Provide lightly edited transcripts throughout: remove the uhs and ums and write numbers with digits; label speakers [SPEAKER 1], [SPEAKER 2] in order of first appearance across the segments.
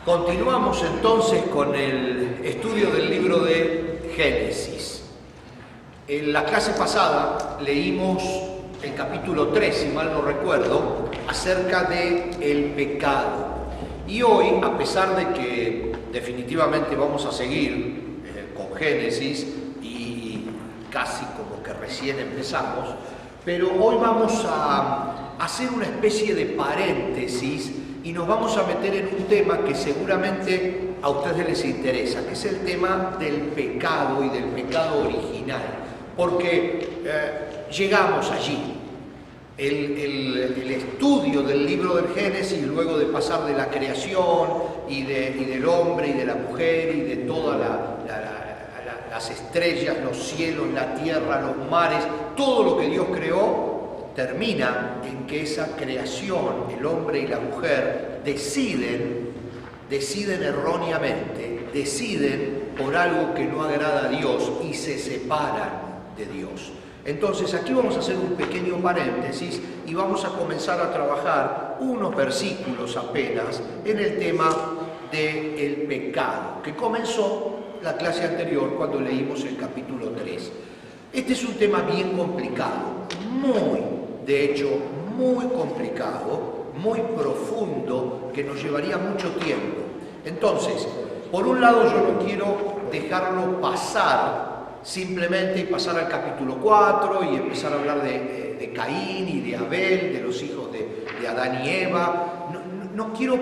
[SPEAKER 1] Continuamos entonces con el estudio del libro de Génesis. En la clase pasada leímos el capítulo 3, si mal no recuerdo, acerca del pecado. Y hoy, a pesar de que definitivamente vamos a seguir con Génesis y casi como que recién empezamos, pero hoy vamos a hacer una especie de paréntesis y nos vamos a meter en un tema que seguramente a ustedes les interesa, que es el tema del pecado y del pecado original, porque llegamos allí. El estudio del libro del Génesis, luego de pasar de la creación y del hombre y de la mujer y de todas las estrellas, los cielos, la tierra, los mares, todo lo que Dios creó, termina en que esa creación, el hombre y la mujer, deciden erróneamente, deciden por algo que no agrada a Dios y se separan de Dios. Entonces aquí vamos a hacer un pequeño paréntesis y vamos a comenzar a trabajar unos versículos apenas en el tema del pecado, que comenzó la clase anterior cuando leímos el capítulo 3. Este es un tema bien complicado, de hecho, muy complicado, muy profundo, que nos llevaría mucho tiempo. Entonces, por un lado yo no quiero dejarlo pasar simplemente y pasar al capítulo 4 y empezar a hablar de Caín y de Abel, de los hijos de Adán y Eva. No quiero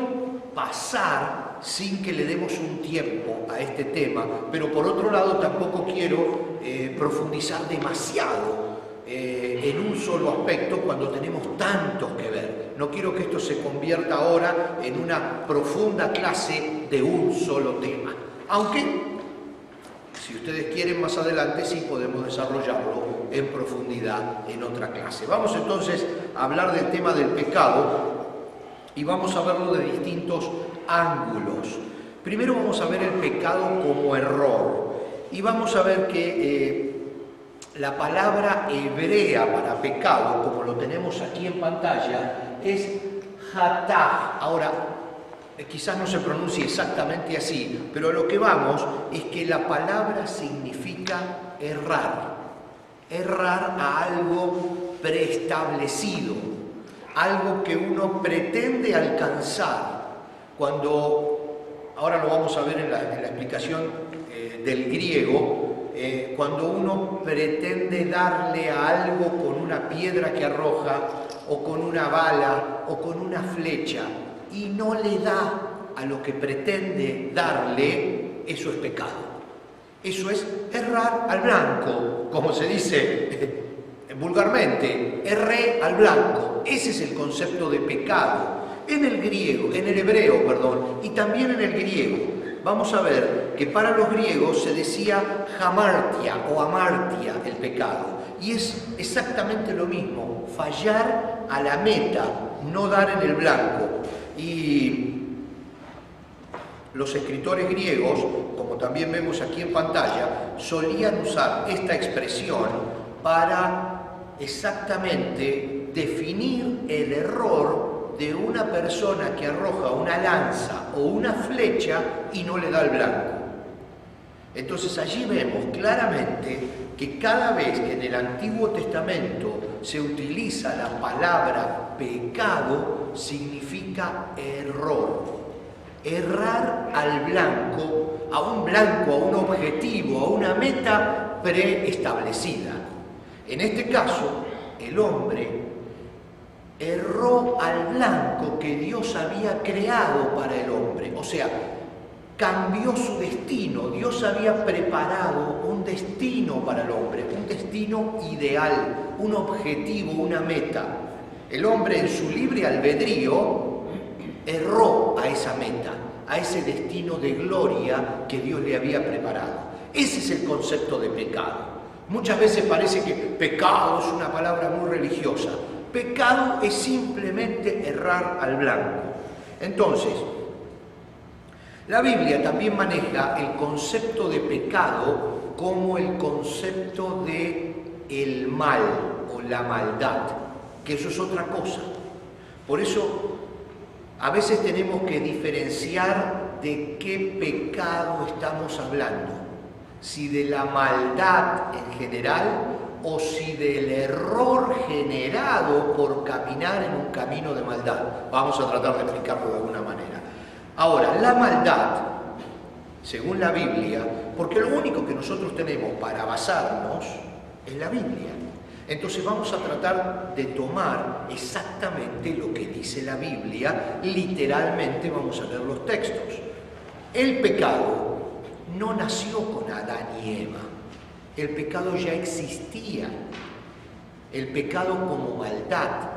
[SPEAKER 1] pasar sin que le demos un tiempo a este tema, pero por otro lado tampoco quiero profundizar demasiado en un solo aspecto cuando tenemos tantos que ver. No quiero que esto se convierta ahora en una profunda clase de un solo tema, aunque si ustedes quieren más adelante sí podemos desarrollarlo en profundidad en otra clase. Vamos entonces a hablar del tema del pecado y vamos a verlo de distintos ángulos. Primero vamos a ver el pecado como error y vamos a ver que la palabra hebrea para pecado, como lo tenemos aquí en pantalla, es hatá. Ahora, quizás no se pronuncie exactamente así, pero a lo que vamos es que la palabra significa errar. Errar a algo preestablecido, algo que uno pretende alcanzar. Ahora lo vamos a ver en la explicación del griego, cuando uno pretende darle a algo con una piedra que arroja, o con una bala, o con una flecha, y no le da a lo que pretende darle, eso es pecado. Eso es errar al blanco, como se dice vulgarmente, erré al blanco. Ese es el concepto de pecado. En el hebreo, y también en el griego. Vamos a ver que para los griegos se decía hamartia o amartia el pecado. Y es exactamente lo mismo, fallar a la meta, no dar en el blanco. Y los escritores griegos, como también vemos aquí en pantalla, solían usar esta expresión para exactamente definir el error de una persona que arroja una lanza o una flecha y no le da el blanco. Entonces allí vemos claramente que cada vez que en el Antiguo Testamento se utiliza la palabra pecado, significa error. Errar al blanco, a un objetivo, a una meta preestablecida. En este caso, el hombre erró al blanco que Dios había creado para el hombre. O sea, cambió su destino. Dios había preparado un destino para el hombre, un destino ideal, un objetivo, una meta. El hombre en su libre albedrío erró a esa meta, a ese destino de gloria que Dios le había preparado. Ese es el concepto de pecado. Muchas veces parece que pecado es una palabra muy religiosa. Pecado es simplemente errar al blanco. Entonces, la Biblia también maneja el concepto de pecado como el concepto de el mal o la maldad, que eso es otra cosa. Por eso, a veces tenemos que diferenciar de qué pecado estamos hablando, si de la maldad en general o si del error generado por caminar en un camino de maldad. Vamos a tratar de explicarlo de alguna manera. Ahora, la maldad, según la Biblia, porque lo único que nosotros tenemos para basarnos es la Biblia. Entonces vamos a tratar de tomar exactamente lo que dice la Biblia, literalmente vamos a leer los textos. El pecado no nació con Adán y Eva, el pecado ya existía, el pecado como maldad.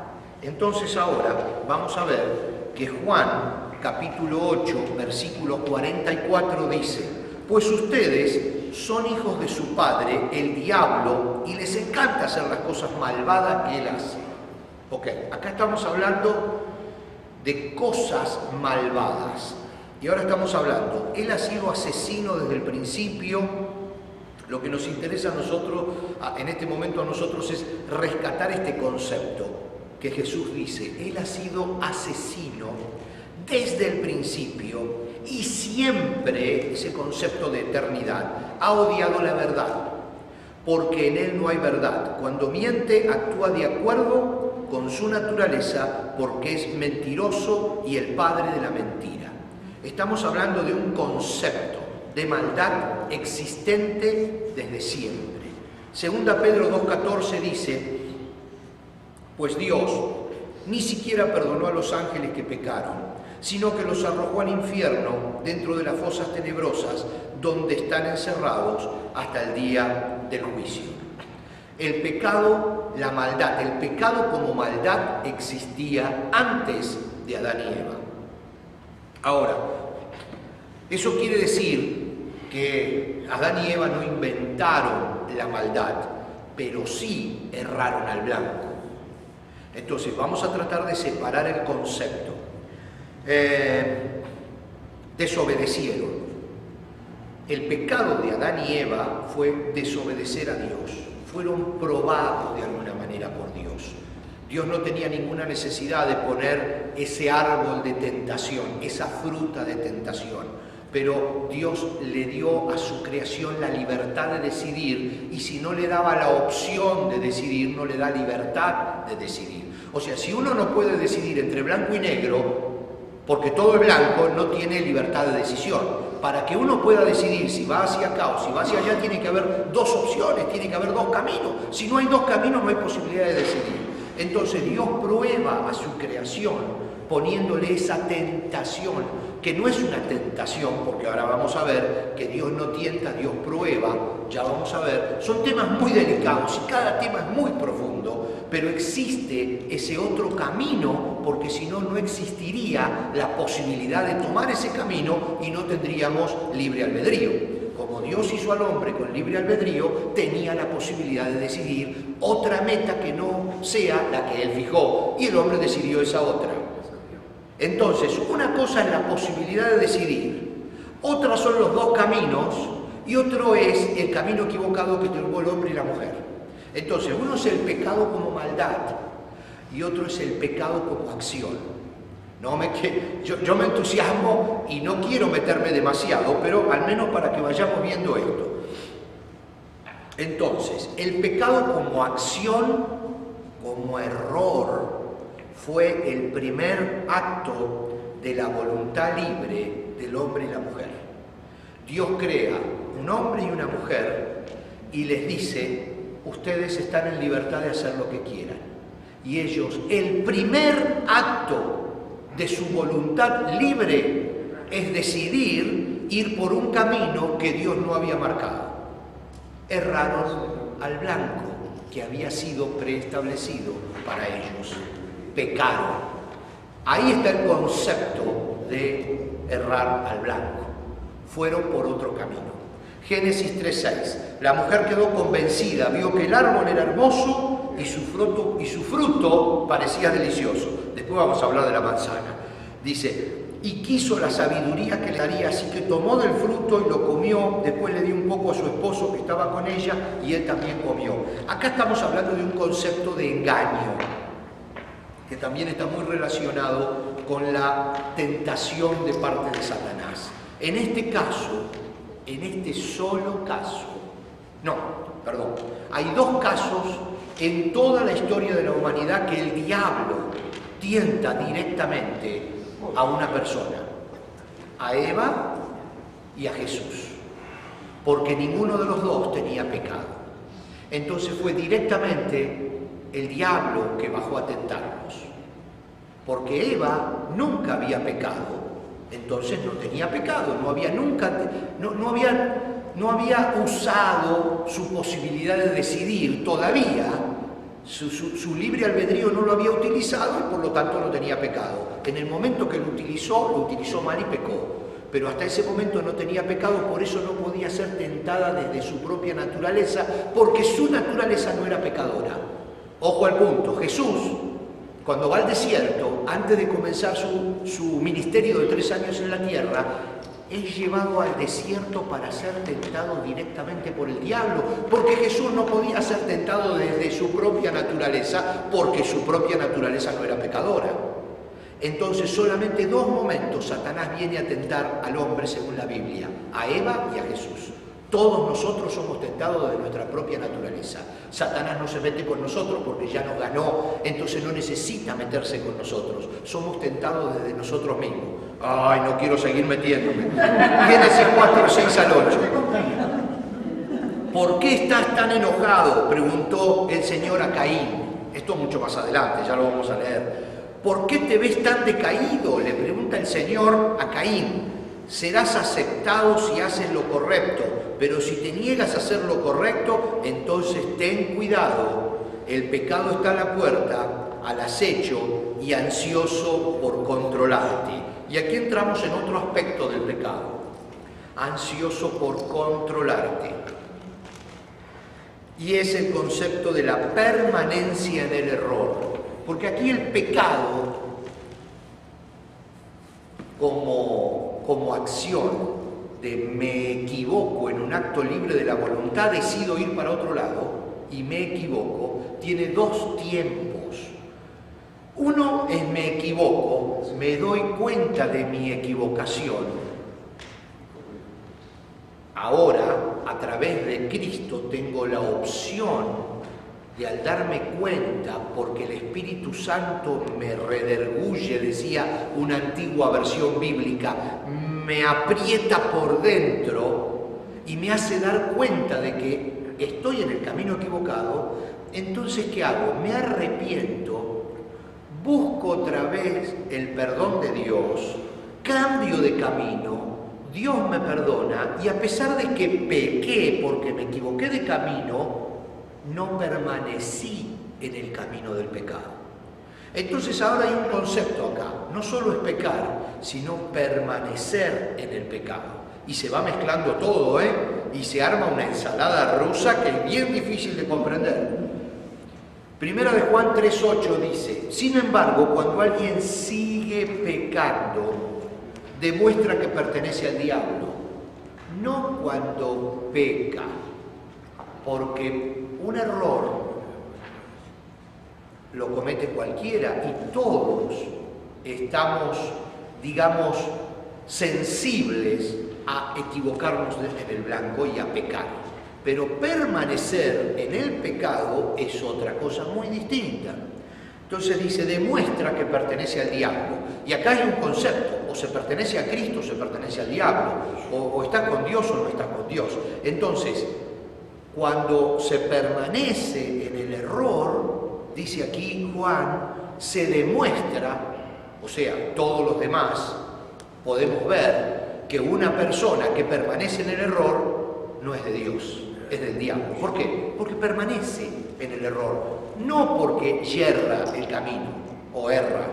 [SPEAKER 1] Entonces ahora vamos a ver que Juan capítulo 8, versículo 44 dice: pues ustedes son hijos de su padre, el diablo, y les encanta hacer las cosas malvadas que él hace. Ok, acá estamos hablando de cosas malvadas. Y ahora estamos hablando, él ha sido asesino desde el principio. Lo que nos interesa a nosotros, en este momento a nosotros, es rescatar este concepto que Jesús dice: él ha sido asesino desde el principio y siempre, ese concepto de eternidad, ha odiado la verdad, porque en él no hay verdad. Cuando miente, actúa de acuerdo con su naturaleza, porque es mentiroso y el padre de la mentira. Estamos hablando de un concepto de maldad existente desde siempre. Segunda Pedro 2:14 dice: pues Dios ni siquiera perdonó a los ángeles que pecaron, sino que los arrojó al infierno, dentro de las fosas tenebrosas, donde están encerrados hasta el día del juicio. El pecado, la maldad, el pecado como maldad existía antes de Adán y Eva. Ahora, eso quiere decir que Adán y Eva no inventaron la maldad, pero sí erraron al blanco. Entonces, vamos a tratar de separar el concepto. Desobedecieron. El pecado de Adán y Eva fue desobedecer a Dios. Fueron probados de alguna manera por Dios. Dios no tenía ninguna necesidad de poner ese árbol de tentación, esa fruta de tentación, pero Dios le dio a su creación la libertad de decidir, y si no le daba la opción de decidir, no le da libertad de decidir. O sea, si uno no puede decidir entre blanco y negro, porque todo es blanco, no tiene libertad de decisión. Para que uno pueda decidir si va hacia acá o si va hacia allá, tiene que haber dos opciones, tiene que haber dos caminos. Si no hay dos caminos, no hay posibilidad de decidir. Entonces Dios prueba a su creación poniéndole esa tentación, que no es una tentación, porque ahora vamos a ver que Dios no tienta, Dios prueba, ya vamos a ver. Son temas muy delicados y cada tema es muy profundo, pero existe ese otro camino, porque si no, no existiría la posibilidad de tomar ese camino y no tendríamos libre albedrío. Como Dios hizo al hombre con libre albedrío, tenía la posibilidad de decidir otra meta que no sea la que él fijó, y el hombre decidió esa otra. Entonces, una cosa es la posibilidad de decidir, otra son los dos caminos, y otro es el camino equivocado que tomó el hombre y la mujer. Entonces, uno es el pecado como maldad y otro es el pecado como acción. Yo me entusiasmo y no quiero meterme demasiado, pero al menos para que vayamos viendo esto. Entonces, el pecado como acción, como error, fue el primer acto de la voluntad libre del hombre y la mujer. Dios crea un hombre y una mujer y les dice: ustedes están en libertad de hacer lo que quieran. Y ellos, el primer acto de su voluntad libre es decidir ir por un camino que Dios no había marcado. Erraron al blanco que había sido preestablecido para ellos. Pecaron. Ahí está el concepto de errar al blanco. Fueron por otro camino. Génesis 3:6. La mujer quedó convencida, vio que el árbol era hermoso y su fruto parecía delicioso. Después vamos a hablar de la manzana. Dice, y quiso la sabiduría que le daría, así que tomó del fruto y lo comió, después le dio un poco a su esposo que estaba con ella y él también comió. Acá estamos hablando de un concepto de engaño, que también está muy relacionado con la tentación de parte de Satanás. En este caso, en este solo caso, hay dos casos en toda la historia de la humanidad que el diablo tienta directamente a una persona, a Eva y a Jesús, porque ninguno de los dos tenía pecado. Entonces fue directamente el diablo que bajó a tentarlos, porque Eva nunca había pecado, entonces no tenía pecado, no había usado su posibilidad de decidir todavía. Su libre albedrío no lo había utilizado y por lo tanto no tenía pecado. En el momento que lo utilizó mal y pecó. Pero hasta ese momento no tenía pecado, por eso no podía ser tentada desde su propia naturaleza, porque su naturaleza no era pecadora. Ojo al punto, Jesús, cuando va al desierto, antes de comenzar su ministerio de 3 años en la tierra, es llevado al desierto para ser tentado directamente por el diablo, porque Jesús no podía ser tentado desde su propia naturaleza, porque su propia naturaleza no era pecadora. Entonces solamente 2 momentos Satanás viene a tentar al hombre según la Biblia, a Eva y a Jesús. Todos nosotros somos tentados de nuestra propia naturaleza. Satanás no se mete con nosotros porque ya nos ganó, entonces no necesita meterse con nosotros. Somos tentados desde nosotros mismos. Ay, no quiero seguir metiéndome. Génesis 4, 6 al 8. ¿Por qué estás tan enojado?, preguntó el Señor a Caín. Esto mucho más adelante, ya lo vamos a leer. ¿Por qué te ves tan decaído?, le pregunta el Señor a Caín. Serás aceptado si haces lo correcto, pero si te niegas a hacer lo correcto, entonces ten cuidado. El pecado está a la puerta, al acecho y ansioso por controlarte. Y aquí entramos en otro aspecto del pecado. Ansioso por controlarte. Y es el concepto de la permanencia en el error. Porque aquí el pecado, como acción de me equivoco en un acto libre de la voluntad, decido ir para otro lado y me equivoco, tiene 2 tiempos. Uno es me equivoco, me doy cuenta de mi equivocación. Ahora, a través de Cristo, tengo la opción de, al darme cuenta, porque el Espíritu Santo me rederguye, decía una antigua versión bíblica, me aprieta por dentro y me hace dar cuenta de que estoy en el camino equivocado. Entonces, ¿qué hago? Me arrepiento, busco otra vez el perdón de Dios, cambio de camino, Dios me perdona, y a pesar de que pequé porque me equivoqué de camino, no permanecí en el camino del pecado. Entonces ahora hay un concepto acá, no solo es pecar, sino permanecer en el pecado. Y se va mezclando todo, y se arma una ensalada rusa que es bien difícil de comprender. Primera de Juan 3:8 dice, sin embargo, cuando alguien sigue pecando, demuestra que pertenece al diablo, no cuando peca, porque un error lo comete cualquiera y todos estamos, digamos, sensibles a equivocarnos en el blanco y a pecar. Pero permanecer en el pecado es otra cosa muy distinta. Entonces dice, demuestra que pertenece al diablo. Y acá hay un concepto, o se pertenece a Cristo o se pertenece al diablo, o está con Dios o no está con Dios. Entonces, cuando se permanece en el error, dice aquí Juan, se demuestra, o sea, todos los demás podemos ver que una persona que permanece en el error no es de Dios, es del diablo. ¿Por qué? Porque permanece en el error, no porque yerra el camino, o yerra,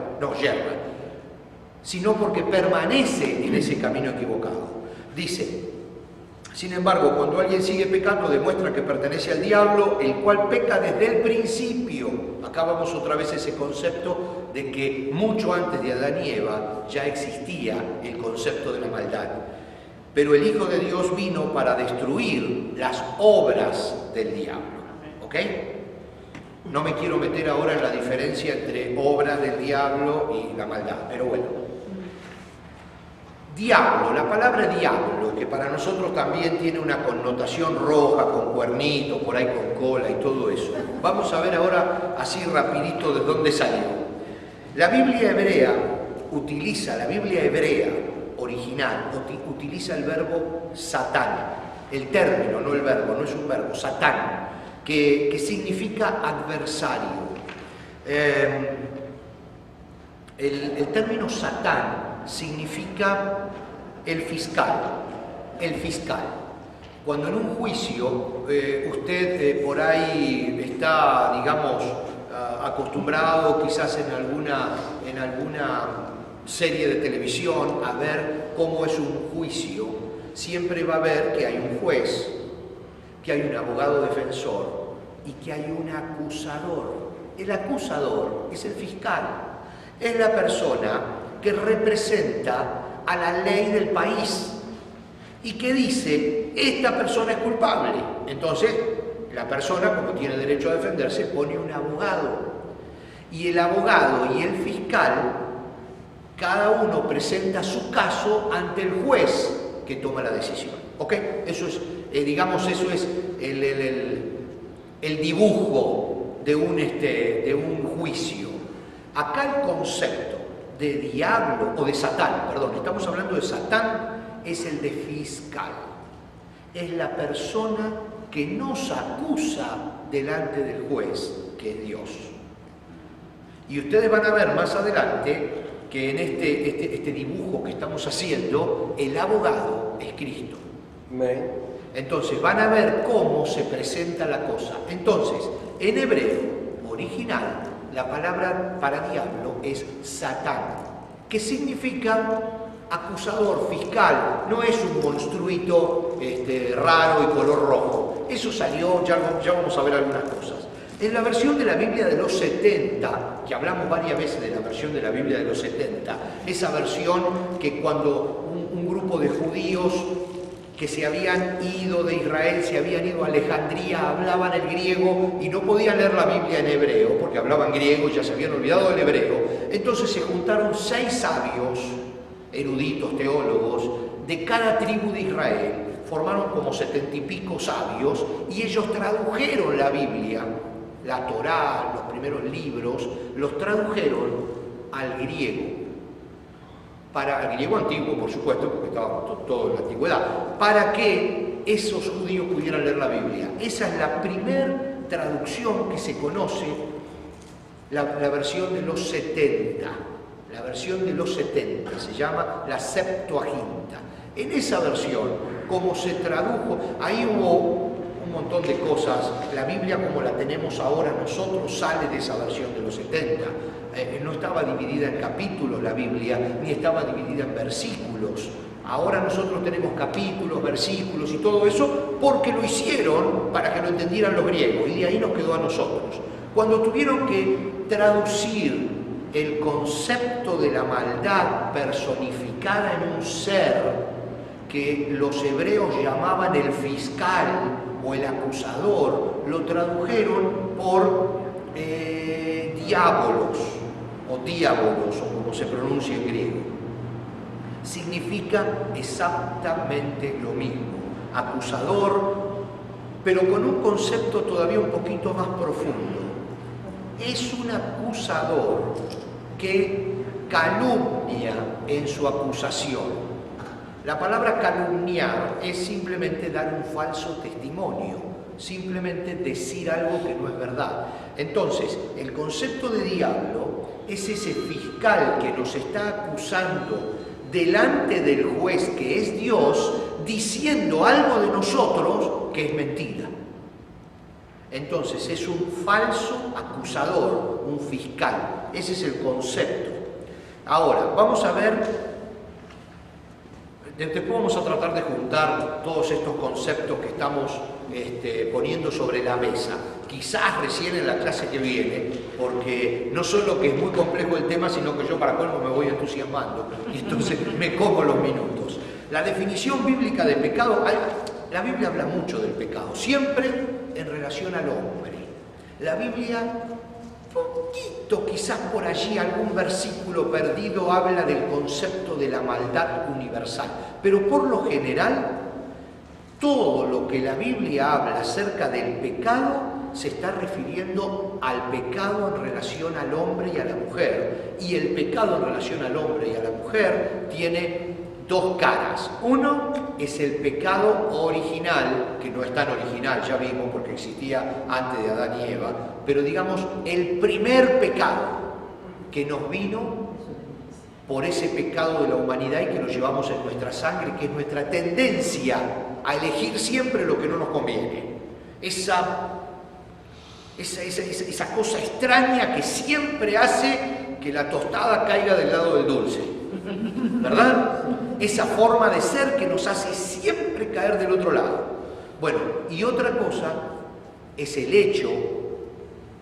[SPEAKER 1] sino porque permanece en ese camino equivocado. Dice, sin embargo, cuando alguien sigue pecando, demuestra que pertenece al diablo, el cual peca desde el principio. Acá vamos otra vez a ese concepto de que mucho antes de Adán y Eva ya existía el concepto de la maldad. Pero el Hijo de Dios vino para destruir las obras del diablo. ¿Ok? No me quiero meter ahora en la diferencia entre obras del diablo y la maldad, pero bueno. Diablo, la palabra diablo, que para nosotros también tiene una connotación roja, con cuernito, por ahí con cola y todo eso. Vamos a ver ahora, así rapidito, de dónde salió. La Biblia hebrea original, utiliza el verbo satán, el término, no el verbo, no es un verbo, satán, que significa adversario. El término satán significa el fiscal. Cuando en un juicio usted por ahí está, digamos, acostumbrado quizás en alguna serie de televisión a ver cómo es un juicio, siempre va a ver que hay un juez, que hay un abogado defensor y que hay un acusador. El acusador es el fiscal, es la persona que representa a la ley del país y que dice, esta persona es culpable. Entonces, la persona, como tiene derecho a defenderse, pone un abogado. Y el abogado y el fiscal, cada uno presenta su caso ante el juez que toma la decisión. ¿Ok? Eso es, digamos, eso es el dibujo de un juicio. Acá el concepto de diablo, o de Satán, perdón, estamos hablando de Satán, es el de fiscal. Es la persona que nos acusa delante del juez, que es Dios. Y ustedes van a ver más adelante que en este dibujo que estamos haciendo, el abogado es Cristo.
[SPEAKER 2] Amén.
[SPEAKER 1] Entonces van a ver cómo se presenta la cosa. Entonces, en hebreo original, la palabra para diablo es Satán, que significa acusador, fiscal. No es un monstruito raro y color rojo. Eso salió, ya vamos a ver algunas cosas. En la versión de la Biblia de los 70, que hablamos varias veces de la versión de la Biblia de los 70, esa versión que cuando un grupo de judíos que se habían ido de Israel, se habían ido a Alejandría, hablaban el griego y no podían leer la Biblia en hebreo, porque hablaban griego y ya se habían olvidado del hebreo. Entonces se juntaron 6 sabios, eruditos, teólogos, de cada tribu de Israel, formaron como 70 y pico sabios, y ellos tradujeron la Biblia, la Torá, los primeros libros, los tradujeron al griego. Al griego antiguo, por supuesto, porque estaba todo en la antigüedad, para que esos judíos pudieran leer la Biblia. Esa es la primera traducción que se conoce, la versión de los 70. La versión de los 70 se llama la Septuaginta. En esa versión, como se tradujo, ahí hubo un montón de cosas. La Biblia como la tenemos ahora nosotros sale de esa versión de los 70. No estaba dividida en capítulos la Biblia, ni estaba dividida en versículos. Ahora nosotros tenemos capítulos, versículos y todo eso porque lo hicieron para que lo entendieran los griegos, y de ahí nos quedó a nosotros. Cuando tuvieron que traducir el concepto de la maldad personificada en un ser que los hebreos llamaban el fiscal o el acusador, lo tradujeron por diabolos o como se pronuncia en griego. Significa exactamente lo mismo, acusador, pero con un concepto todavía un poquito más profundo. Es un acusador que calumnia en su acusación. La palabra calumniar es simplemente dar un falso testimonio, simplemente decir algo que no es verdad. Entonces, el concepto de diablo es ese fiscal que nos está acusando delante del juez, que es Dios, diciendo algo de nosotros que es mentira. Entonces, es un falso acusador, un fiscal. Ese es el concepto. Ahora, vamos a ver. Después vamos a tratar de juntar todos estos conceptos que estamos poniendo sobre la mesa. quizás recién en la clase que viene, porque no solo que es muy complejo el tema, sino que yo para colmo me voy entusiasmando y entonces me como los minutos. La definición bíblica de pecado, la Biblia habla mucho del pecado, siempre en relación al hombre. La Biblia, poquito, quizás por allí algún versículo perdido habla del concepto de la maldad universal, pero por lo general, todo lo que la Biblia habla acerca del pecado se está refiriendo al pecado en relación al hombre y a la mujer. Y el pecado en relación al hombre y a la mujer tiene dos caras. Uno es el pecado original, que no es tan original, ya vimos, porque existía antes de Adán y Eva, pero digamos el primer pecado que nos vino por ese pecado de la humanidad y que lo llevamos en nuestra sangre, que es nuestra tendencia a elegir siempre lo que no nos conviene. Esa cosa extraña que siempre hace que la tostada caiga del lado del dulce, ¿verdad? Esa forma de ser que nos hace siempre caer del otro lado. Bueno, y otra cosa es el hecho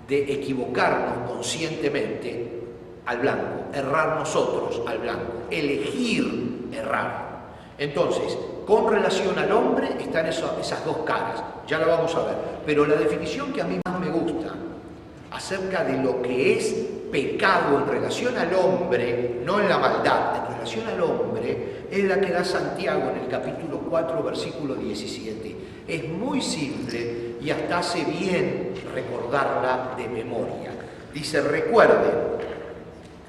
[SPEAKER 1] de equivocarnos conscientemente al blanco, errar nosotros al blanco, elegir errar. Entonces, con relación al hombre están esas dos caras, ya la vamos a ver, pero la definición que a mí más me gusta acerca de lo que es pecado en relación al hombre, no en la maldad, en relación al hombre, es la que da Santiago en el capítulo 4, versículo 17. Es muy simple y hasta hace bien recordarla de memoria. Dice, recuerden,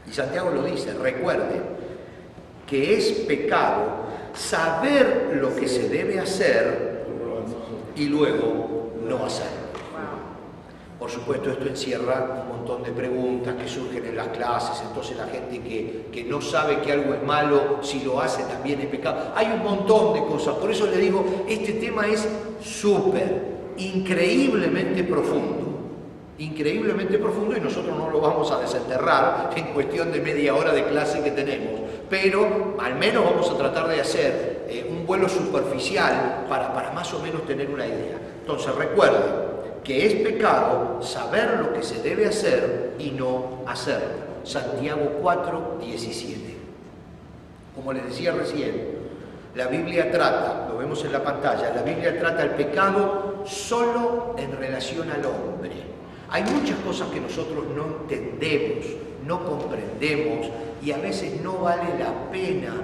[SPEAKER 1] y Santiago lo dice, recuerden que es pecado saber lo que se debe hacer y luego no hacerlo. Por supuesto, esto encierra un montón de preguntas que surgen en las clases, entonces la gente que no sabe que algo es malo, si lo hace también es pecado. Hay un montón de cosas, por eso le digo, este tema es súper, increíblemente profundo y nosotros no lo vamos a desenterrar en cuestión de media hora de clase que tenemos, pero al menos vamos a tratar de hacer un vuelo superficial para más o menos tener una idea. Entonces recuerden que es pecado saber lo que se debe hacer y no hacerlo. Santiago 4, 17. Como les decía recién, la Biblia trata, lo vemos en la pantalla, la Biblia trata el pecado solo en relación al hombre. Hay muchas cosas que nosotros no entendemos, no comprendemos y a veces no vale la pena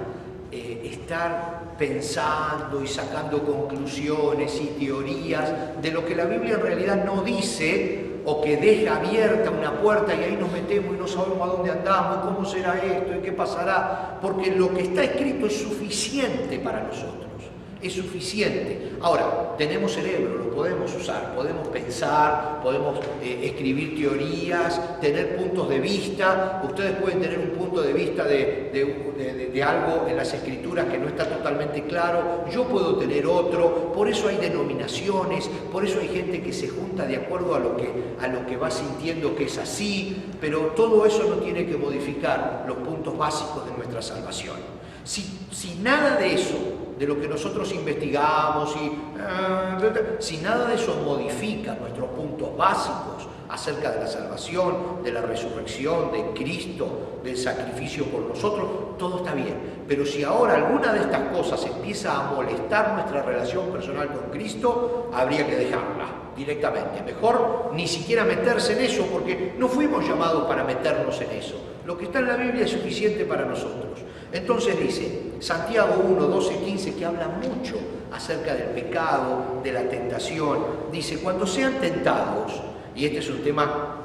[SPEAKER 1] estar pensando y sacando conclusiones y teorías de lo que la Biblia en realidad no dice o que deja abierta una puerta y ahí nos metemos y no sabemos a dónde andamos, cómo será esto y qué pasará, porque lo que está escrito es suficiente para nosotros. Es suficiente. Ahora, tenemos cerebro, lo podemos usar, podemos pensar, podemos escribir teorías, tener puntos de vista. Ustedes pueden tener un punto de vista de algo en las escrituras que no está totalmente claro, yo puedo tener otro, por eso hay denominaciones, por eso hay gente que se junta de acuerdo a lo que va sintiendo que es así, pero todo eso no tiene que modificar los puntos básicos de nuestra salvación. Si nada de eso, de lo que nosotros investigamos, si nada de eso modifica nuestros puntos básicos acerca de la salvación, de la resurrección, de Cristo, del sacrificio por nosotros, todo está bien. Pero si ahora alguna de estas cosas empieza a molestar nuestra relación personal con Cristo, habría que dejarla directamente. Mejor ni siquiera meterse en eso, porque no fuimos llamados para meternos en eso. Lo que está en la Biblia es suficiente para nosotros. Entonces dice, Santiago 1, 12, 15, que habla mucho acerca del pecado, de la tentación. Dice, cuando sean tentados, y este es un tema,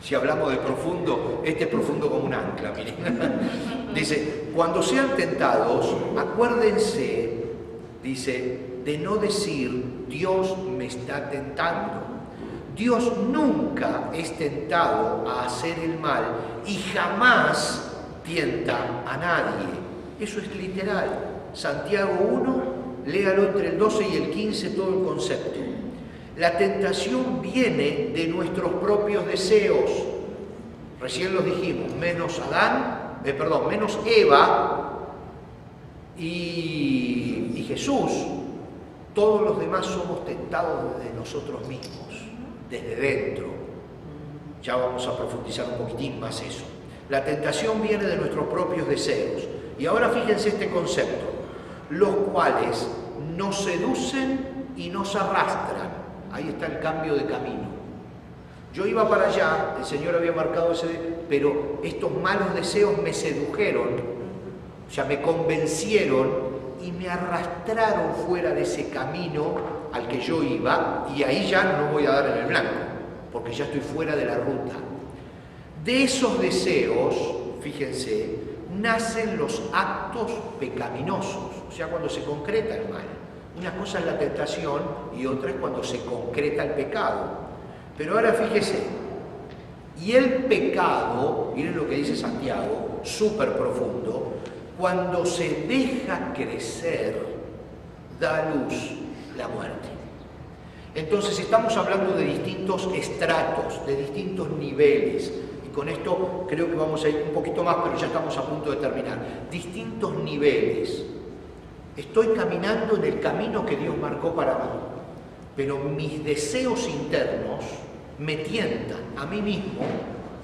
[SPEAKER 1] si hablamos de profundo, este es profundo como un ancla, miren. Dice, cuando sean tentados, acuérdense, dice, de no decir, Dios me está tentando. Dios nunca es tentado a hacer el mal y jamás tienta a nadie. Eso es literal. Santiago 1, léalo entre el 12 y el 15 todo el concepto. La tentación viene de nuestros propios deseos. Recién los dijimos, menos Eva y Jesús, Todos los demás somos tentados desde nosotros mismos, desde dentro. Ya vamos a profundizar un poquitín más eso. La tentación viene de nuestros propios deseos. Y ahora fíjense este concepto, los cuales nos seducen y nos arrastran. Ahí está el cambio de camino. Yo iba para allá, el Señor había marcado ese, pero estos malos deseos me sedujeron, o sea, me convencieron y me arrastraron fuera de ese camino al que yo iba, y ahí ya no voy a dar en el blanco, porque ya estoy fuera de la ruta. De esos deseos, fíjense, nacen los actos pecaminosos, o sea, cuando se concreta el mal. Una cosa es la tentación y otra es cuando se concreta el pecado. Pero ahora fíjese, y el pecado, miren lo que dice Santiago, súper profundo, cuando se deja crecer, da a luz la muerte. Entonces estamos hablando de distintos estratos, de distintos niveles, y con esto creo que vamos a ir un poquito más, pero ya estamos a punto de terminar. Distintos niveles. Estoy caminando en el camino que Dios marcó para mí, pero mis deseos internos me tientan a mí mismo,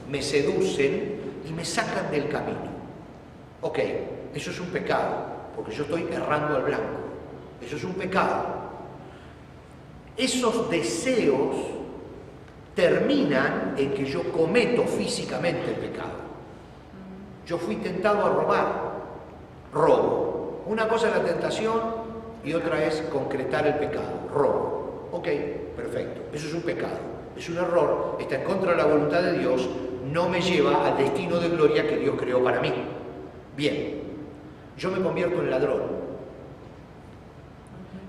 [SPEAKER 1] me seducen y me sacan del camino. Ok, eso es un pecado, porque yo estoy errando al blanco. Eso es un pecado. Esos deseos terminan en que yo cometo físicamente el pecado. Yo fui tentado a robar, robo. Una cosa es la tentación y otra es concretar el pecado, robo. Ok, perfecto, eso es un pecado, es un error, está en contra de la voluntad de Dios, no me lleva al destino de gloria que Dios creó para mí. Bien, yo me convierto en ladrón.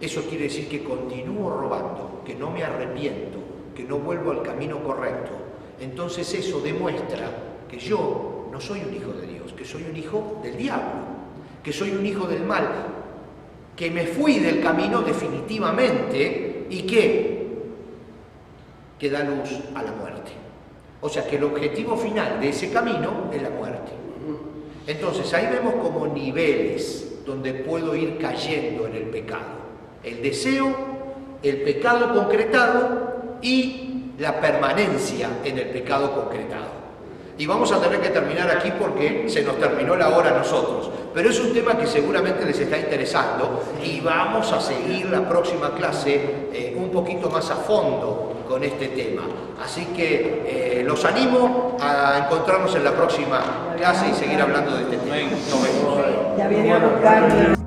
[SPEAKER 1] Eso quiere decir que continúo robando, que no me arrepiento, que no vuelvo al camino correcto. Entonces eso demuestra que yo no soy un hijo de Dios, que soy un hijo del diablo, que soy un hijo del mal, que me fui del camino definitivamente y que da luz a la muerte. O sea que el objetivo final de ese camino es la muerte. Entonces ahí vemos como niveles donde puedo ir cayendo en el pecado. El deseo, el pecado concretado y la permanencia en el pecado concretado. Y vamos a tener que terminar aquí porque se nos terminó la hora a nosotros. Pero es un tema que seguramente les está interesando y vamos a seguir la próxima clase un poquito más a fondo con este tema. Así que los animo a encontrarnos en la próxima clase y seguir hablando de este tema. Nos vemos.